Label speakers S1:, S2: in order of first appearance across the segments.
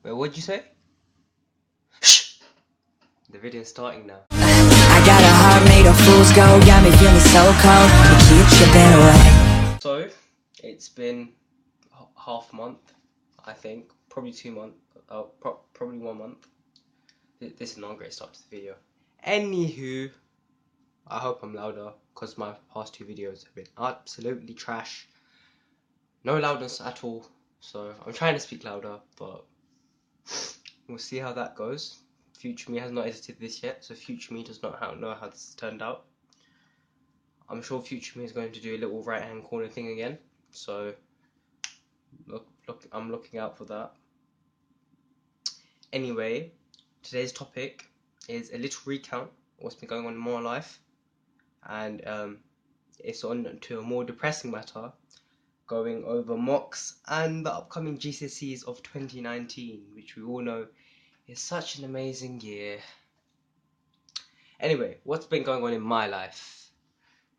S1: Wait, what'd you say? Shh! The video's starting now.
S2: I got a heart made of fool's gold, got me feeling so cold, you keep chipping away.
S1: So, it's been half a month, I think. Probably 2 months. Probably 1 month. This is not a great start to the video. Anywho, I hope I'm louder, because my past 2 videos have been absolutely trash. No loudness at all. So, I'm trying to speak louder, but we'll see how that goes. Future me has not edited this yet, so future me does not know how this turned out. I'm sure future me is going to do a little right hand corner thing again, so I'm looking out for that. Anyway, today's topic is a little recount of what's been going on in my life, and it's on to a more depressing matter, going over mocks and the upcoming Gcses of 2019, which we all know is such an amazing year. Anyway, what's been going on in my life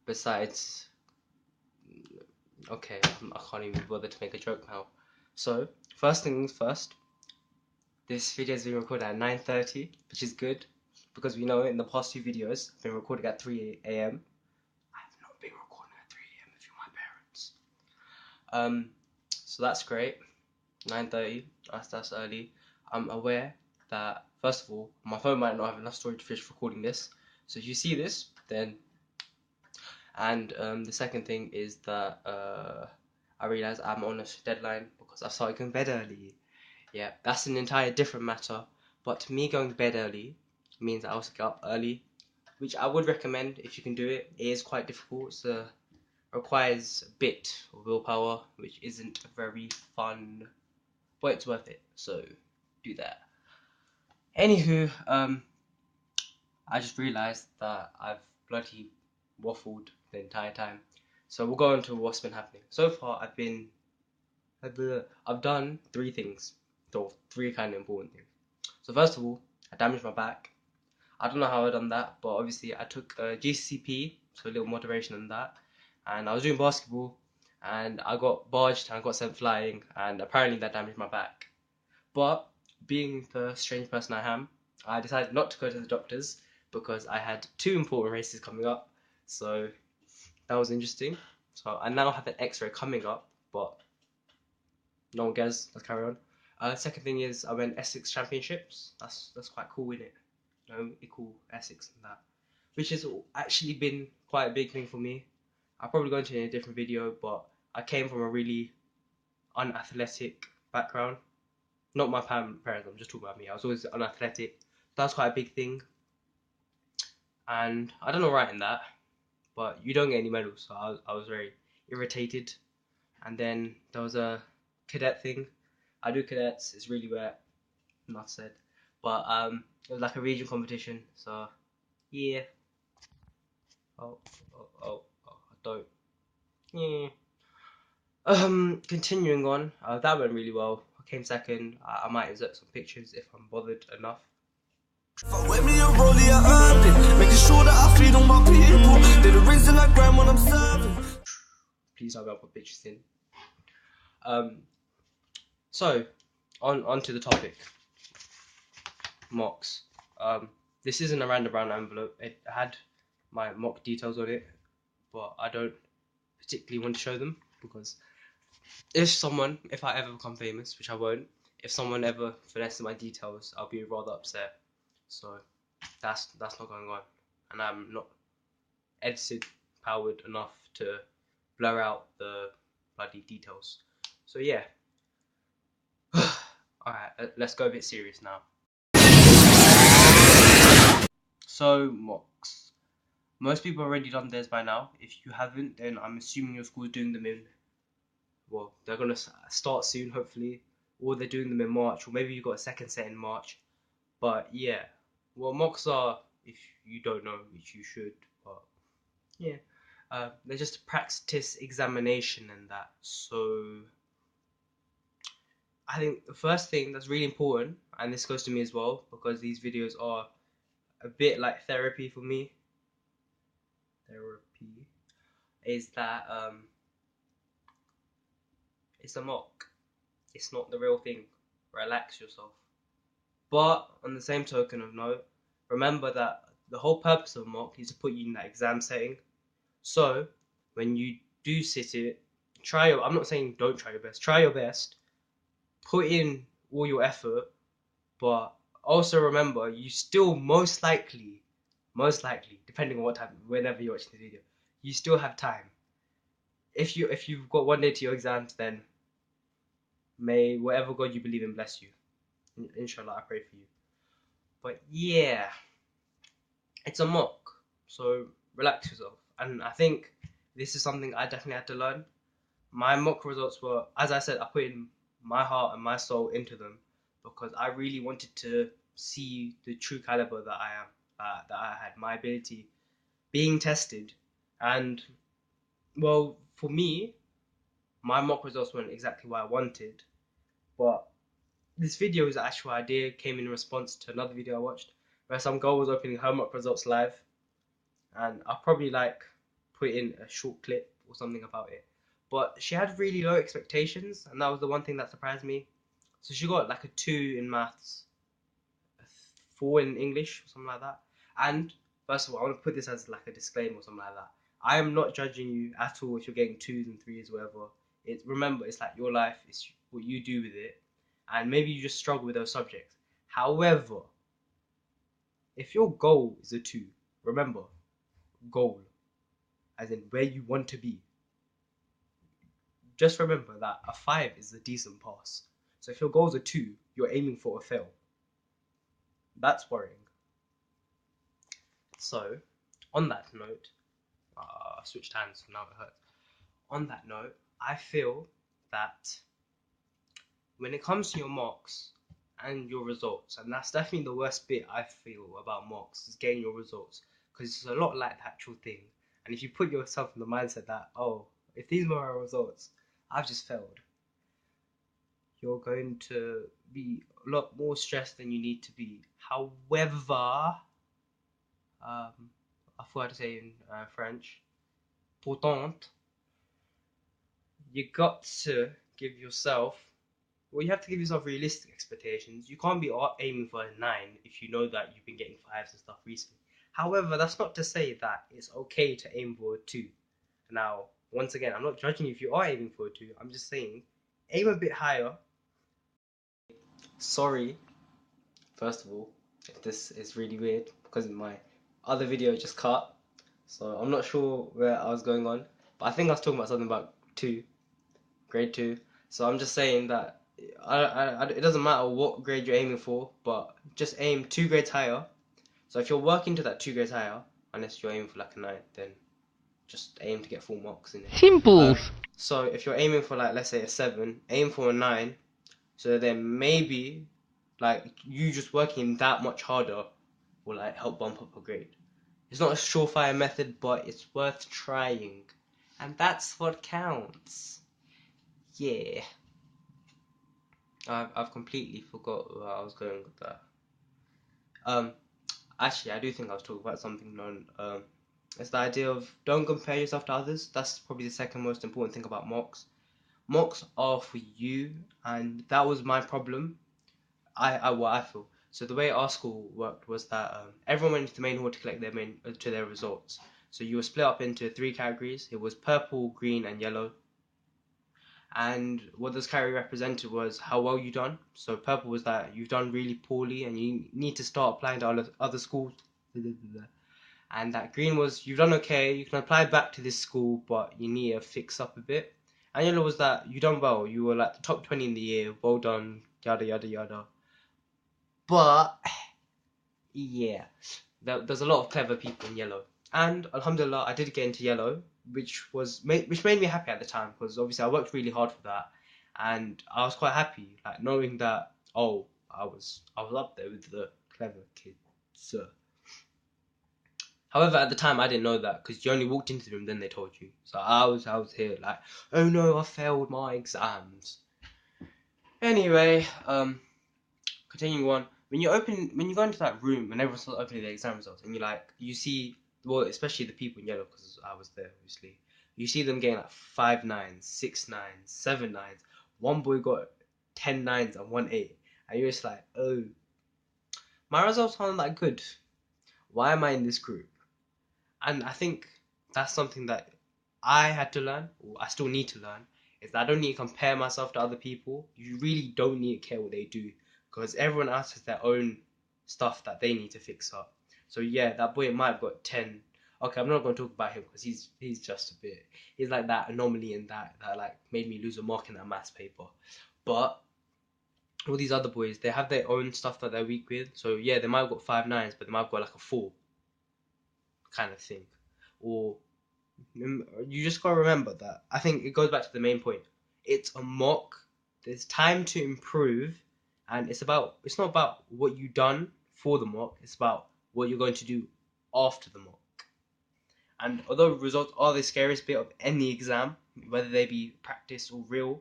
S1: besides... Okay, I can't even bother to make a joke now. So, first things first, this video is being recorded at 9:30, which is good, because we know in the past 2 videos I've been recording at 3 AM. I have not been recording at 3 AM if you're my parents. So that's great. 9:30, that's early. I'm aware that, first of all, my phone might not have enough storage to finish recording this, so if you see this, then... And the second thing is that I realised I'm on a deadline because I started going to bed early. Yeah, that's an entire different matter, but to me going to bed early means I also get up early, which I would recommend if you can do it. It is quite difficult, so requires a bit of willpower, which isn't very fun, but it's worth it, so do that. Anywho, I just realised that I've bloody waffled the entire time, so we'll go on to what's been happening. So far I've done 3 things, or 3 kind of important things. So first of all, I damaged my back. I don't know how I done that, but obviously I took a GCP, so a little moderation on that, and I was doing basketball and I got barged and I got sent flying, and apparently that damaged my back. But being the strange person I am, I decided not to go to the doctors because I had 2 important races coming up, so that was interesting. So I now have an X-ray coming up, but no one cares. Let's carry on. Second thing is I went Essex Championships. That's quite cool, isn't it? Equal Essex and that, which has actually been quite a big thing for me. I'll probably go into it in a different video, but I came from a really unathletic background. Not my parents, I'm just talking about me. I was always unathletic. That's quite a big thing. And I don't know right in that, but you don't get any medals, so I was very irritated. And then there was a cadet thing. I do cadets, it's really wet, enough said. But it was like a regional competition, so yeah. I don't. Yeah. Continuing on, that went really well. I came second. I might insert some pictures if I'm bothered enough. Please don't put pictures in. So on to the topic. Mocks. This isn't a random brown envelope. It had my mock details on it, but I don't particularly want to show them because if I ever become famous, which I won't, if someone ever finesses my details, I'll be rather upset. So that's not going on, and I'm not edited powered enough to blur out the bloody details. So yeah. Alright, let's go a bit serious now. So mocks. Most people have already done theirs by now. If you haven't, then I'm assuming your school is doing them in... Well, they're going to start soon, hopefully. Or they're doing them in March. Or maybe you've got a second set in March. But yeah. Well, mocks are, if you don't know, which you should. But yeah. They're just a practice examination and that. So I think the first thing that's really important, and this goes to me as well, because these videos are a bit like therapy for me. Therapy is that it's a mock. It's not the real thing. relax yourself. But on the same token of note, remember that the whole purpose of mock is to put you in that exam setting. So when you do sit it, I'm not saying don't try your best. Try your best. Put in all your effort, but also remember you still most likely, depending on what time, whenever you're watching the video, you still have time. If you've got one day to your exams, then may whatever God you believe in bless you. Inshallah, I pray for you. But yeah, it's a mock, so relax yourself. And I think this is something I definitely had to learn. My mock results were, as I said, I put in my heart and my soul into them because I really wanted to see the true caliber that I am, that I had, my ability being tested. And well, for me, my mock results weren't exactly what I wanted, but this video's actual idea came in response to another video I watched where some girl was opening her mock results live, and I'll probably like put in a short clip or something about it. But she had really low expectations, and that was the one thing that surprised me. So she got like a 2 in maths, a 4 in English, or something like that. And first of all, I want to put this as like a disclaimer or something like that. I am not judging you at all if you're getting 2s and 3s, whatever. Remember, it's like your life, it's what you do with it, and maybe you just struggle with those subjects. However, if your goal is a 2, remember, goal, as in where you want to be. Just remember that a 5 is a decent pass. So if your goal is a 2, you're aiming for a fail. That's worrying. So, on that note, I switched hands, so now it hurts. On that note, I feel that when it comes to your mocks and your results, and that's definitely the worst bit I feel about mocks, is getting your results, because it's a lot like the actual thing. And if you put yourself in the mindset that, oh, if these were my results, I've just failed, you're going to be a lot more stressed than you need to be. However, I forgot to say in French, pourtant, you got to give yourself, well, you have to give yourself realistic expectations. You can't be aiming for a 9 if you know that you've been getting 5s and stuff recently. However, that's not to say that it's okay to aim for a 2. Now, once again, I'm not judging you if you are aiming for a 2. I'm just saying, aim a bit higher. Sorry, first of all, if this is really weird because my other video just cut, so I'm not sure where I was going on, but I think I was talking about something about 2, grade 2. So I'm just saying that it doesn't matter what grade you're aiming for, but just aim 2 grades higher. So if you're working to that 2 grades higher, unless you're aiming for like a 9, then just aim to get full marks in it.
S3: Simple.
S1: So if you're aiming for like, let's say a 7, aim for a 9. So then maybe like you just working that much harder will like help bump up a grade. It's not a surefire method, but it's worth trying, and that's what counts. Yeah. I've completely forgot where I was going with that. Actually, I do think I was talking about something known. It's the idea of don't compare yourself to others. That's probably the second most important thing about mocks. Mocks are for you, and that was my problem. What I feel. So the way our school worked was that everyone went to the main hall to collect their results. So you were split up into 3 categories. It was purple, green, and yellow. And what this category represented was how well you done. So purple was that you've done really poorly and you need to start applying to other schools. And that green was you've done okay, you can apply back to this school, but you need to fix up a bit. And yellow was that you done well, you were like the top 20 in the year, well done, yada yada yada. But yeah, there's a lot of clever people in yellow, and alhamdulillah, I did get into yellow, which made me happy at the time because obviously I worked really hard for that, and I was quite happy, like knowing that I was up there with the clever kids. So, however, at the time I didn't know that because you only walked into the room, then they told you. So I was here like, oh no, I failed my exams. Anyway, continuing on, when you go into that room and everyone's opening their exam results, and you see, well, especially the people in yellow, because I was there, obviously, you see them getting like 5 9s, 6 9s, 7 9s. One boy got 10 9s and 1 8. and you're just like, oh, my results aren't that good. Why am I in this group? And I think that's something that I had to learn, or I still need to learn, is that I don't need to compare myself to other people. You really don't need to care what they do, because everyone else has their own stuff that they need to fix up. So yeah, that boy might have got 10. Okay, I'm not going to talk about him because he's just a bit, he's like that anomaly in that like made me lose a mark in that maths paper. But all these other boys, they have their own stuff that they're weak with. So yeah, they might have got 5 9s, but they might have got like a 4 kind of thing. Or you just gotta remember that. I think it goes back to the main point. It's a mock. There's time to improve, and it's not about what you done for the mock. It's about what you're going to do after the mock. And although results are the scariest bit of any exam, whether they be practice or real,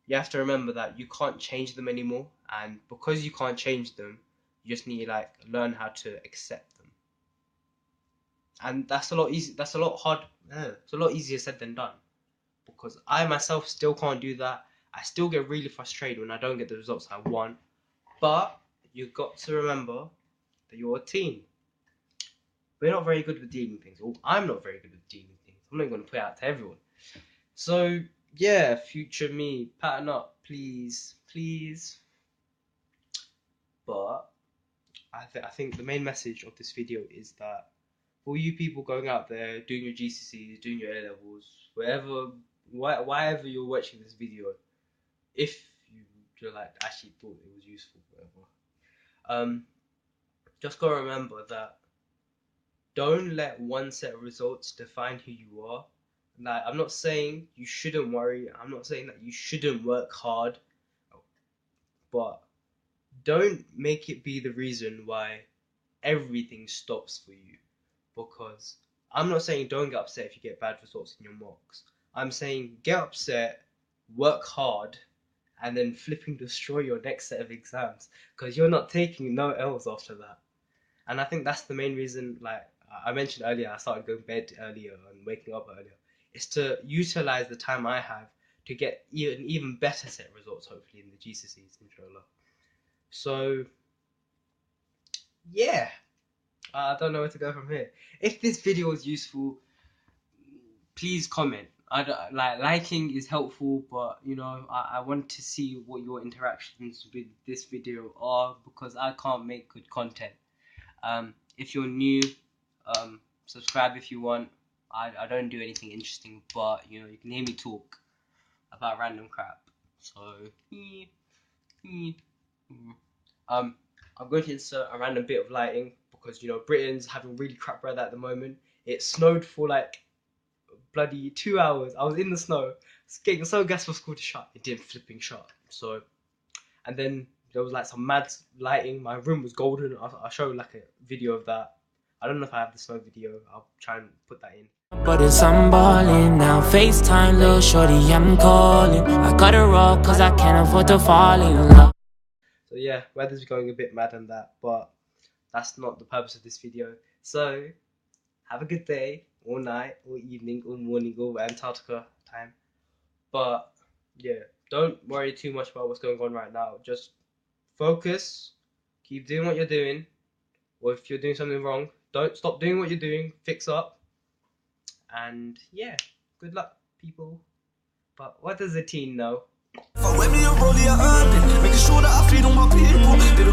S1: you have to remember that you can't change them anymore. And because you can't change them, you just need to like learn how to accept them. And that's a lot easy. That's a lot hard. It's a lot easier said than done. Because I myself still can't do that. I still get really frustrated when I don't get the results I want. But you've got to remember that you're a team. We're not very good with dealing things. Or I'm not very good with dealing things. I'm not going to put it out to everyone. So yeah, future me, pattern up, please, please. But I think the main message of this video is that for you people going out there doing your GCSEs, doing your A levels, wherever you're watching this video, if you're like actually thought it was useful, whatever, just gotta remember that don't let one set of results define who you are. Like, I'm not saying you shouldn't worry. I'm not saying that you shouldn't work hard, but don't make it be the reason why everything stops for you. Because I'm not saying don't get upset if you get bad results in your mocks. I'm saying get upset, work hard, and then flipping destroy your next set of exams, because you're not taking no L's after that. And I think that's the main reason, like I mentioned earlier, I started going to bed earlier and waking up earlier. It's to utilize the time I have to get an even better set of results, hopefully, in the Gcses, inshallah. So, yeah. I don't know where to go from here. If this video was useful, please comment. Liking is helpful, but you know, I want to see what your interactions with this video are, because I can't make good content. If you're new, subscribe if you want. I don't do anything interesting, but you know, you can hear me talk about random crap. So I'm going to insert a random bit of lighting, because you know Britain's having really crap weather at the moment. It snowed for like bloody 2 hours. I was in the snow, getting so gas for school to shut. It didn't flipping shut. So, and then there was like some mad lighting. My room was golden. I'll show like a video of that. I don't know if I have the snow video. I'll try and put that in.
S2: But it's I'm ballin' now. FaceTime, little shorty, I'm calling. I gotta roll cause I can't afford to fall in love.
S1: So yeah, weather's going a bit mad on that, but that's not the purpose of this video. So have a good day, or night, or evening, or morning, or Antarctica time. But yeah, don't worry too much about what's going on right now. Just focus, keep doing what you're doing, or if you're doing something wrong, don't stop doing what you're doing, fix up. And yeah, good luck, people. But what does the teen know?
S3: Making sure that I feed all my people.